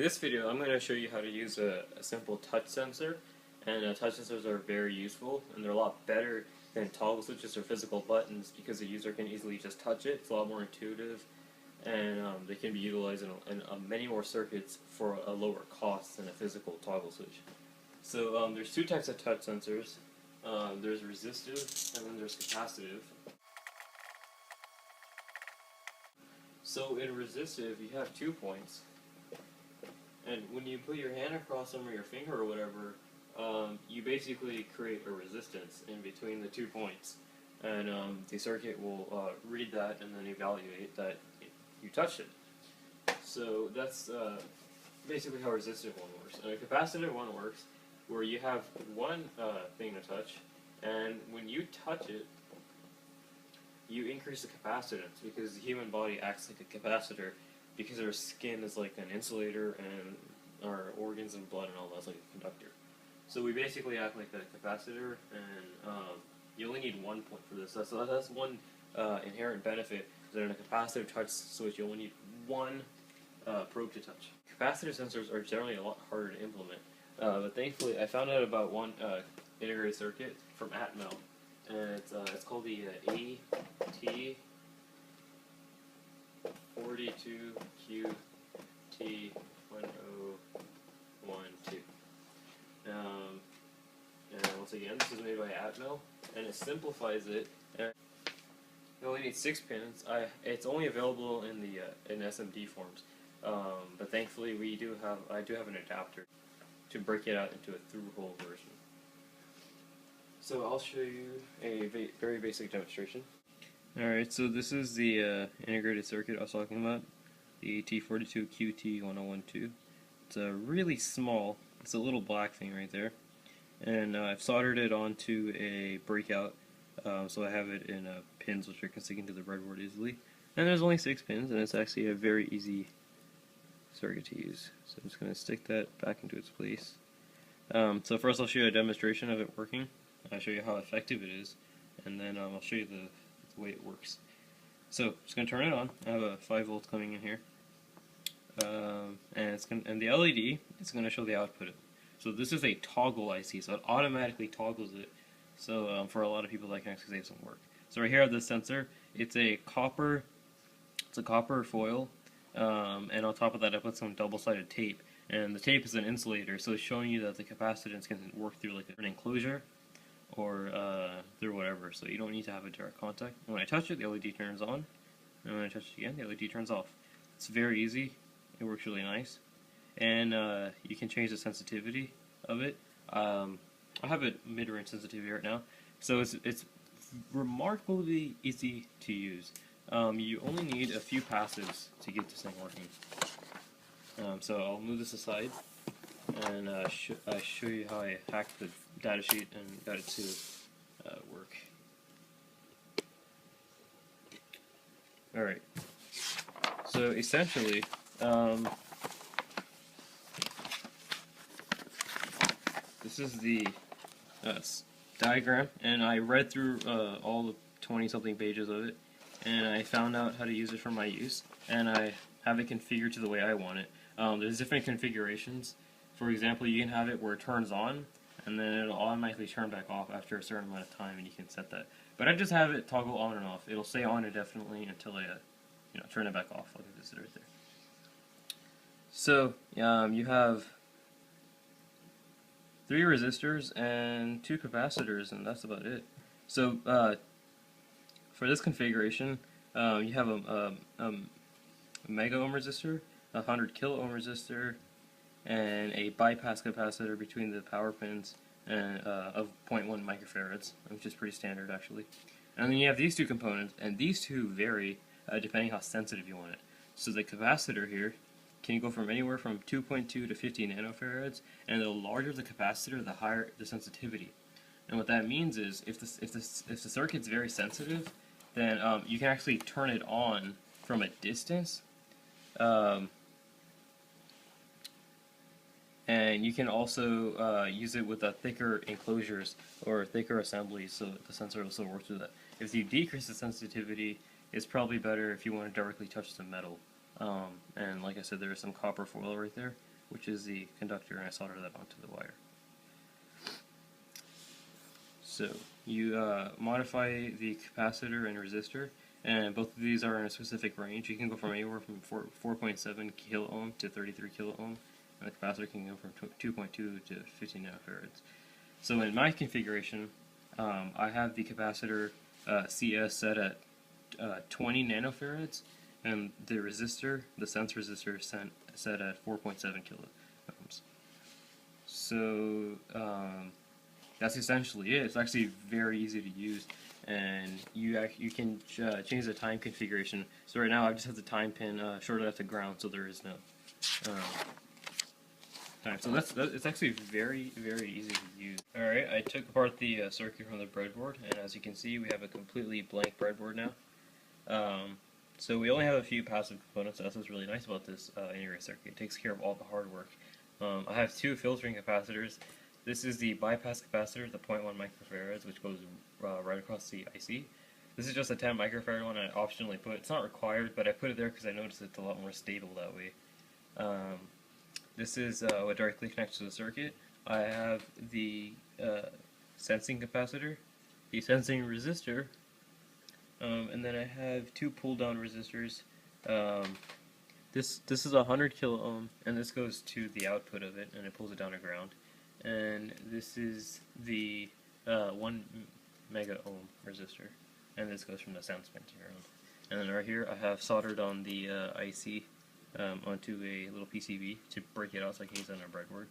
this video, I'm going to show you how to use a simple touch sensor, and touch sensors are very useful, and they're a lot better than toggle switches or physical buttons because the user can easily just touch it. It's a lot more intuitive, and they can be utilized in many more circuits for a lower cost than a physical toggle switch. So there's two types of touch sensors. There's resistive, and then there's capacitive. So in resistive, you have 2 points. And when you put your hand across them or your finger or whatever, you basically create a resistance in between the 2 points. And the circuit will read that and then evaluate that you touched it. So that's basically how a resistive one works. And a capacitive one works where you have one thing to touch, and when you touch it, you increase the capacitance because the human body acts like a capacitor because our skin is like an insulator and our organs and blood and all that's like a conductor. So we basically act like a capacitor, and you only need 1 point for this. So that's one inherent benefit, that in a capacitive touch switch you only need one probe to touch. Capacitive sensors are generally a lot harder to implement, but thankfully I found out about one integrated circuit from Atmel, and it's called the AT42QT1012. And once again, this is made by Atmel, and it simplifies it. And you only need 6 pins. It's only available in the in SMD forms, but thankfully I do have an adapter to break it out into a through-hole version. So I'll show you a very basic demonstration. Alright, so this is the integrated circuit I was talking about, the AT42QT1012. It's really small. It's a little black thing right there. And I've soldered it onto a breakout, so I have it in pins which can stick into the breadboard easily. And there's only 6 pins, and it's actually a very easy circuit to use. So I'm just going to stick that back into its place. So first I'll show you a demonstration of it working. I'll show you how effective it is, and then I'll show you the way it works. So I'm just going to turn it on. I have a 5 volts coming in here, and the LED is going to show the output. So this is a toggle IC, so it automatically toggles it. So for a lot of people that can actually save some work. So right here I have this sensor. It's a copper foil, and on top of that I put some double-sided tape. And the tape is an insulator, so it's showing you that the capacitance can work through like an enclosure or through whatever, so you don't need to have a direct contact. And when I touch it, the LED turns on, and when I touch it again, the LED turns off. It's very easy. It works really nice, and you can change the sensitivity of it. I have it mid-range sensitivity right now, so it's remarkably easy to use. You only need a few passes to get this thing working. So I'll move this aside, and I show you how I hacked the datasheet and got it to work. Alright, so essentially, this is the diagram, and I read through all the 20-something pages of it, and I found out how to use it for my use, and I have it configured to the way I want it. There's different configurations. For example, you can have it where it turns on, and then it'll automatically turn back off after a certain amount of time, and you can set that. But I just have it toggle on and off. It'll stay on indefinitely until I turn it back off, like this right there. So you have 3 resistors and 2 capacitors, and that's about it. So for this configuration, you have a mega ohm resistor, a 100 kilo ohm resistor, and a bypass capacitor between the power pins of 0.1 microfarads, which is pretty standard actually. And then you have these 2 components, and these 2 vary depending how sensitive you want it. So the capacitor here can go from anywhere from 2.2 to 50 nanofarads, and the larger the capacitor, the higher the sensitivity. And what that means is if the circuit's very sensitive, then you can actually turn it on from a distance. And you can also use it with thicker enclosures or thicker assemblies, so the sensor will still work through that. If you decrease the sensitivity, it's probably better if you want to directly touch the metal. And like I said, there is some copper foil right there. which is the conductor, and I solder that onto the wire. So you modify the capacitor and resistor, and both of these are in a specific range. You can go from anywhere from 4.7 kilo ohm to 33 kilo ohm, and the capacitor can go from 2.2 to 15 nanofarads. So in my configuration, I have the capacitor CS set at 20 nanofarads, and the resistor, the sense resistor, set at 4.7 kilo ohms. So that's essentially it. It's actually very easy to use, and you can change the time configuration. So right now I just have the time pin shorted at the ground, so there is no time. So it's actually very easy to use. All right, I took apart the circuit from the breadboard, and as you can see, we have a completely blank breadboard now. So we only have a few passive components. That's what's really nice about this integrated circuit. It takes care of all the hard work. I have two filtering capacitors. This is the bypass capacitor, the 0.1 microfarads, which goes right across the IC. This is just a 10 microfarad one I optionally put. It's not required, but I put it there because I noticed it's a lot more stable that way. This is what directly connects to the circuit. I have the sensing capacitor, the sensing resistor, and then I have two pull-down resistors. This is 100 kilo ohm, and this goes to the output of it, and it pulls it down to ground. And this is the 1 mega ohm resistor, and this goes from the sense pin to ground. And then right here I have soldered on the IC onto a little PCB to break it out so I can use it on a breadboard.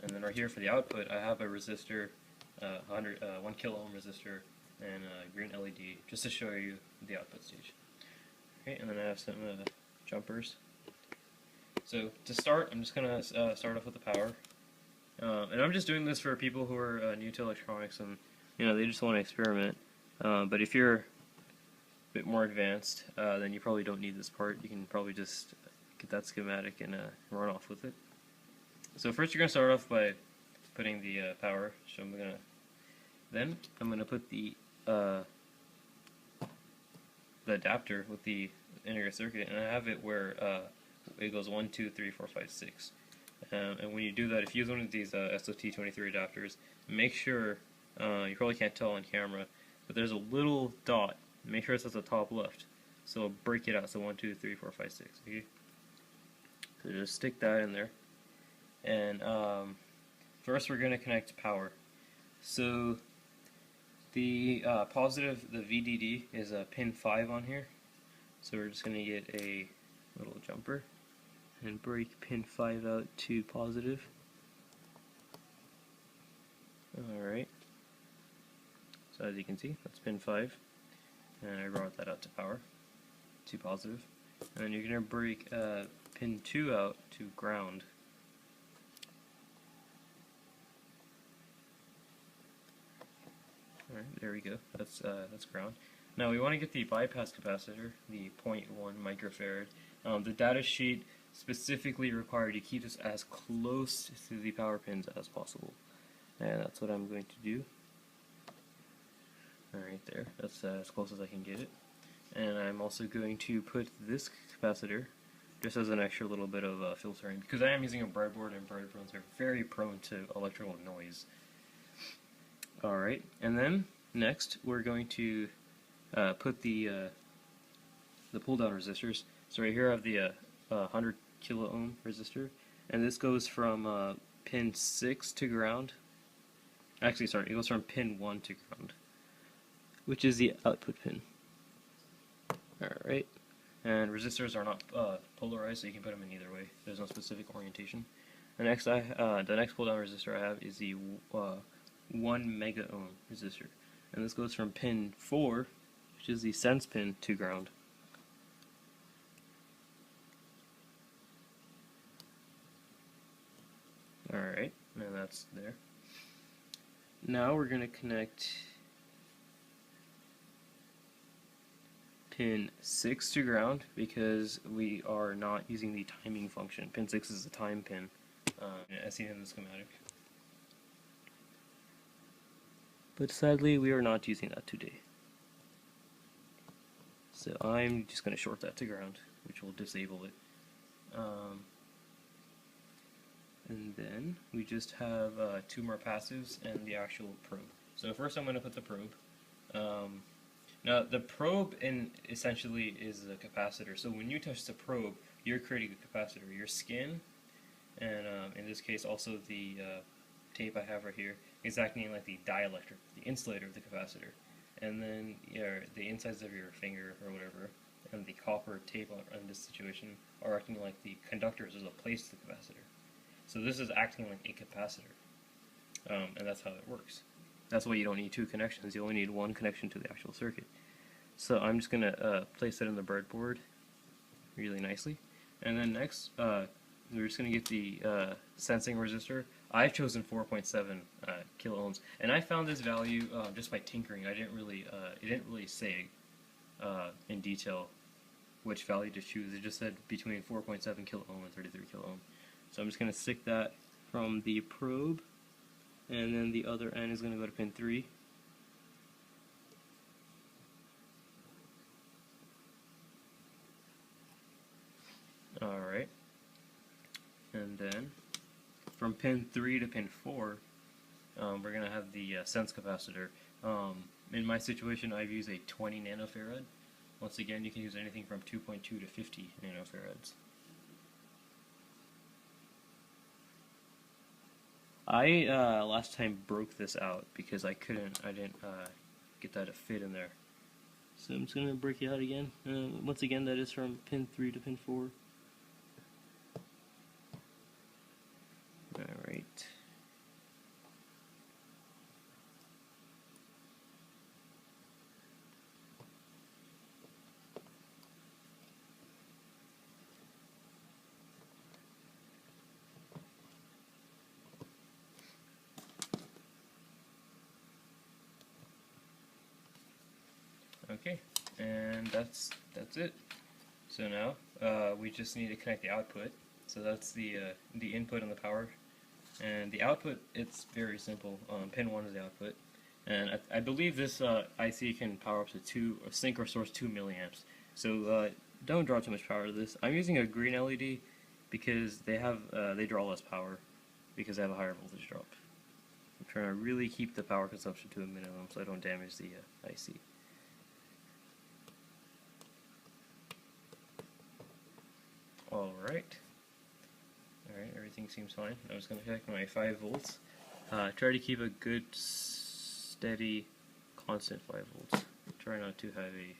And then right here for the output I have a resistor, 1 kilo ohm resistor, and a green LED just to show you the output stage. Okay, and then I have some jumpers. So to start, I'm just going to start off with the power. And I'm just doing this for people who are new to electronics and they just want to experiment. But if you're a bit more advanced, then you probably don't need this part. You can probably just get that schematic and run off with it. So first you're going to start off by putting the power. So then I'm going to put the adapter with the integrated circuit, and I have it where it goes 1, 2, 3, 4, 5, 6. And when you do that, if you use one of these SOT23 adapters, make sure, you probably can't tell on camera, but there's a little dot. Make sure it's at the top left. So break it out, so 1, 2, 3, 4, 5, 6. Okay? So just stick that in there. And first we're going to connect power. So the positive, the VDD, is pin 5 on here. So we're just going to get a little jumper and break pin 5 out to positive. Alright, so as you can see, that's pin 5, and I brought that out to power, to positive. And then you're going to break pin 2 out to ground. Alright, there we go, that's ground. Now we want to get the bypass capacitor, the 0.1 microfarad. The data sheet specifically required you keep this as close to the power pins as possible, and that's what I'm going to do. Alright, there, that's as close as I can get it. And I'm also going to put this capacitor just as an extra little bit of filtering, because I am using a breadboard, and breadboards are very prone to electrical noise. Alright, and then next we're going to put the pull down resistors. So right here I have the 100 kilo ohm resistor, and this goes from pin 6 to ground. Actually, sorry, it goes from pin 1 to ground, which is the output pin. Alright, and resistors are not polarized, so you can put them in either way. There's no specific orientation. The next pull down resistor I have is the 1 mega ohm resistor, and this goes from pin 4, which is the sense pin, to ground. Alright, and that's there. Now we're going to connect pin 6 to ground, because we are not using the timing function. Pin 6 is the time pin, as seen in the schematic. But sadly, we are not using that today. So I'm just going to short that to ground, which will disable it. And then we just have two more passives and the actual probe. So first I'm going to put the probe. Now the probe essentially is a capacitor. So when you touch the probe, you're creating a capacitor. Your skin, and in this case also the tape I have right here, is acting like the dielectric, the insulator of the capacitor. And then the insides of your finger or whatever, and the copper tape on this situation are acting like the conductors as a place to the capacitor. So this is acting like a capacitor, and that's how it works. That's why you don't need two connections. You only need one connection to the actual circuit. So I'm just going to place it in the breadboard really nicely. And then next, we're just going to get the sensing resistor. I've chosen 4.7 kilo ohms, and I found this value just by tinkering. It didn't really say in detail which value to choose. It just said between 4.7 kilo ohm and 33 kilo ohm. So I'm just going to stick that from the probe, and then the other end is going to go to pin 3. Alright, and then from pin 3 to pin 4, we're going to have the sense capacitor. In my situation, I've used a 20 nanofarad. Once again, you can use anything from 2.2 to 50 nanofarads. I last time broke this out because I didn't get that to fit in there. So I'm just going to break it out again. Once again, that is from pin 3 to pin 4. Alright. Okay, and that's it. So now we just need to connect the output. So that's the input and the power, and the output, it's very simple. Pin 1 is the output, and I believe this IC can power up to sink or source 2 milliamps. So don't draw too much power to this. I'm using a green LED because they draw less power because they have a higher voltage drop. I'm trying to really keep the power consumption to a minimum so I don't damage the IC. Alright, everything seems fine. I'm just going to connect my 5 volts. Try to keep a good, steady, constant 5 volts. Try not to have a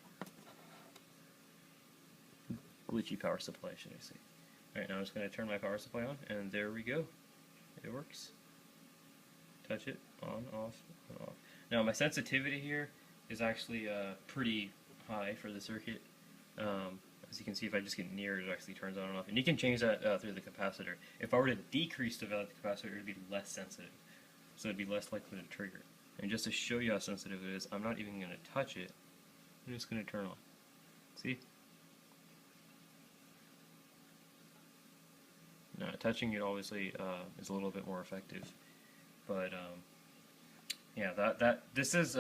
glitchy power supply, should I say. Alright, now I'm just going to turn my power supply on, and there we go. It works. Touch it, on, off, on, off. Now my sensitivity here is actually pretty high for the circuit. As you can see, if I just get near it, it actually turns on and off. And you can change that through the capacitor. If I were to decrease the value of the capacitor, it would be less sensitive. So it would be less likely to trigger. And just to show you how sensitive it is, I'm not even going to touch it. I'm just going to turn on. See? Now, touching it obviously is a little bit more effective. But, yeah, this is,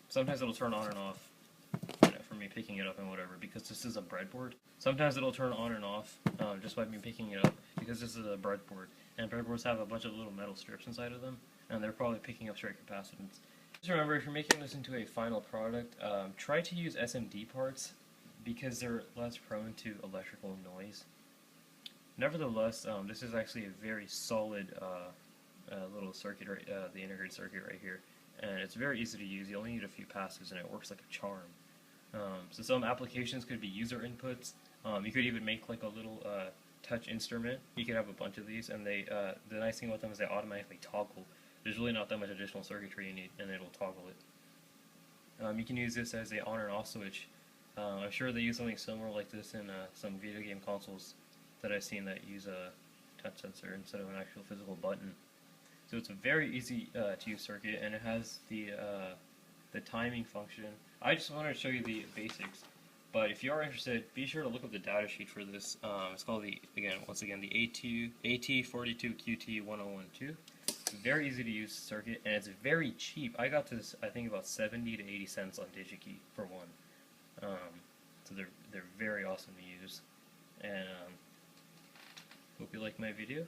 sometimes it'll turn on and off. For me picking it up and whatever, because this is a breadboard. Sometimes it'll turn on and off just by me picking it up, because this is a breadboard, and breadboards have a bunch of little metal strips inside of them, and they're probably picking up straight capacitance. Just remember, if you're making this into a final product, try to use SMD parts, because they're less prone to electrical noise. Nevertheless, this is actually a very solid little circuit, the integrated circuit right here, and it's very easy to use. You only need a few passes, and it works like a charm. So some applications could be user inputs. You could even make like a little touch instrument. You could have a bunch of these, and the nice thing about them is they automatically toggle. There's really not that much additional circuitry you need, and it'll toggle it. You can use this as a on and off switch. I'm sure they use something similar like this in some video game consoles that I've seen that use a touch sensor instead of an actual physical button. So it's a very easy to use circuit, and it has the timing function. I just wanted to show you the basics, but if you are interested, be sure to look up the data sheet for this. It's called once again the AT42QT1012. Very easy to use circuit, and it's very cheap. I got this, I think, about 70 to 80 cents on DigiKey for one. So they're very awesome to use, and hope you like my video.